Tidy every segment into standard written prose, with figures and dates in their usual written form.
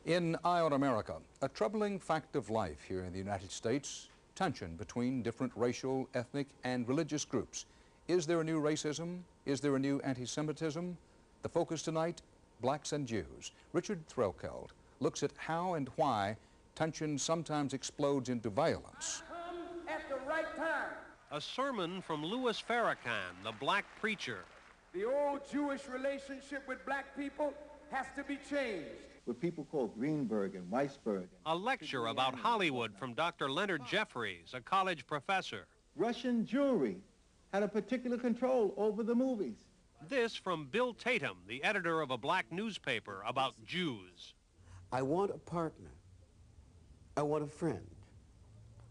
In Eye on America, a troubling fact of life here in the United States, tension between different racial, ethnic, and religious groups. Is there a new racism? Is there a new anti-Semitism? The focus tonight, blacks and Jews. Richard Threlkeld looks at how and why tension sometimes explodes into violence. Come at the right time. A sermon from Louis Farrakhan, the black preacher. The old Jewish relationship with black people has to be changed. What people call Greenberg and Weisberg. A lecture about Hollywood from Dr. Leonard Jeffries, a college professor. Russian Jewry had a particular control over the movies. This from Bill Tatum, the editor of a black newspaper about Jews. I want a partner. I want a friend.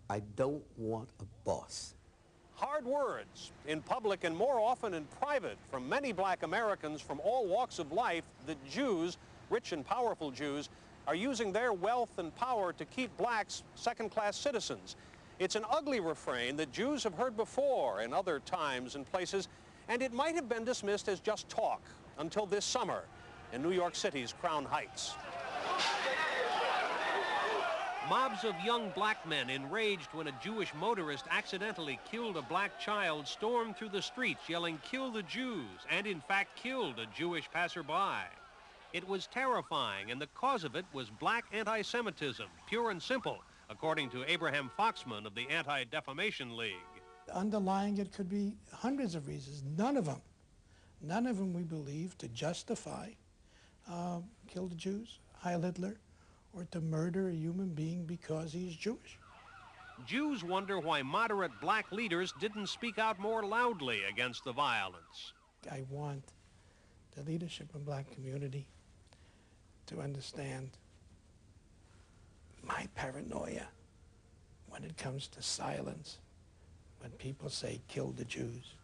I don't want a boss. Hard words, in public and more often in private, from many black Americans from all walks of life that Jews, rich and powerful Jews, are using their wealth and power to keep blacks second-class citizens. It's an ugly refrain that Jews have heard before in other times and places, and it might have been dismissed as just talk until this summer in New York City's Crown Heights. Mobs of young black men enraged when a Jewish motorist accidentally killed a black child stormed through the streets yelling, "Kill the Jews," and in fact killed a Jewish passerby. It was terrifying, and the cause of it was black anti-Semitism, pure and simple, according to Abraham Foxman of the Anti-Defamation League. Underlying it could be hundreds of reasons, none of them we believe to justify kill the Jews, Heil Hitler, or to murder a human being because he's Jewish. Jews wonder why moderate black leaders didn't speak out more loudly against the violence. I want the leadership in black community to understand my paranoia when it comes to silence, when people say, "Kill the Jews."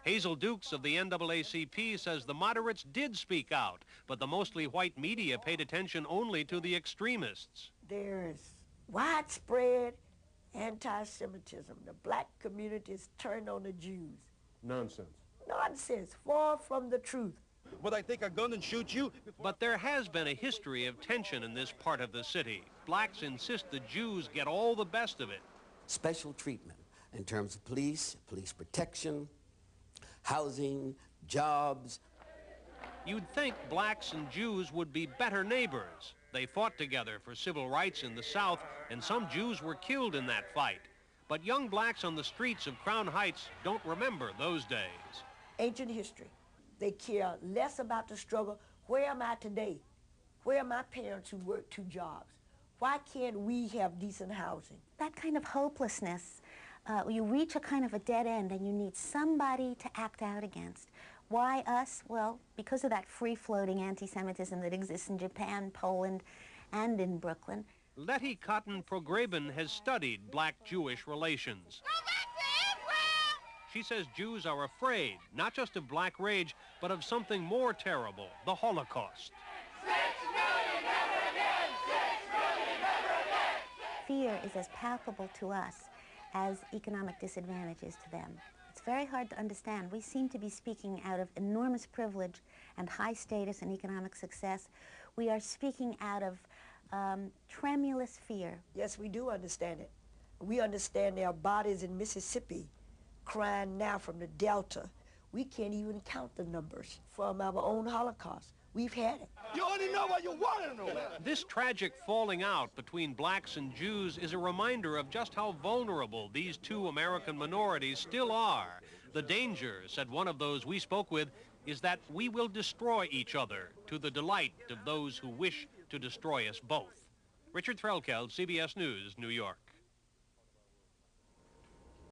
Hazel Dukes of the NAACP says the moderates did speak out, but the mostly white media paid attention only to the extremists. There's widespread anti-Semitism. The black communities turned on the Jews. Nonsense. Nonsense, far from the truth. Would I take a gun and shoot you? But there has been a history of tension in this part of the city. Blacks insist the Jews get all the best of it. Special treatment in terms of police protection, housing, jobs. You'd think blacks and Jews would be better neighbors. They fought together for civil rights in the South, and some Jews were killed in that fight. But young blacks on the streets of Crown Heights don't remember those days. Ancient history. They care less about the struggle. Where am I today? Where are my parents who work 2 jobs? Why can't we have decent housing? That kind of hopelessness, you reach a kind of a dead end and you need somebody to act out against. Why us? Well, because of that free-floating anti-Semitism that exists in Japan, Poland, and in Brooklyn. Letty Cotton Prograben has studied black-Jewish relations. Go back to Israel! She says Jews are afraid, not just of black rage, but of something more terrible, the Holocaust. 6 million never again! 6 million never again! Fear is as palpable to us as economic disadvantage is to them. It's very hard to understand. We seem to be speaking out of enormous privilege and high status and economic success. We are speaking out of tremulous fear. Yes, we do understand it. We understand there are bodies in Mississippi crying now from the Delta. We can't even count the numbers from our own Holocaust. We've had it. You only know what you want to know. This tragic falling out between blacks and Jews is a reminder of just how vulnerable these 2 American minorities still are. The danger, said one of those we spoke with, is that we will destroy each other to the delight of those who wish to destroy us both. Richard Threlkeld, CBS News, New York.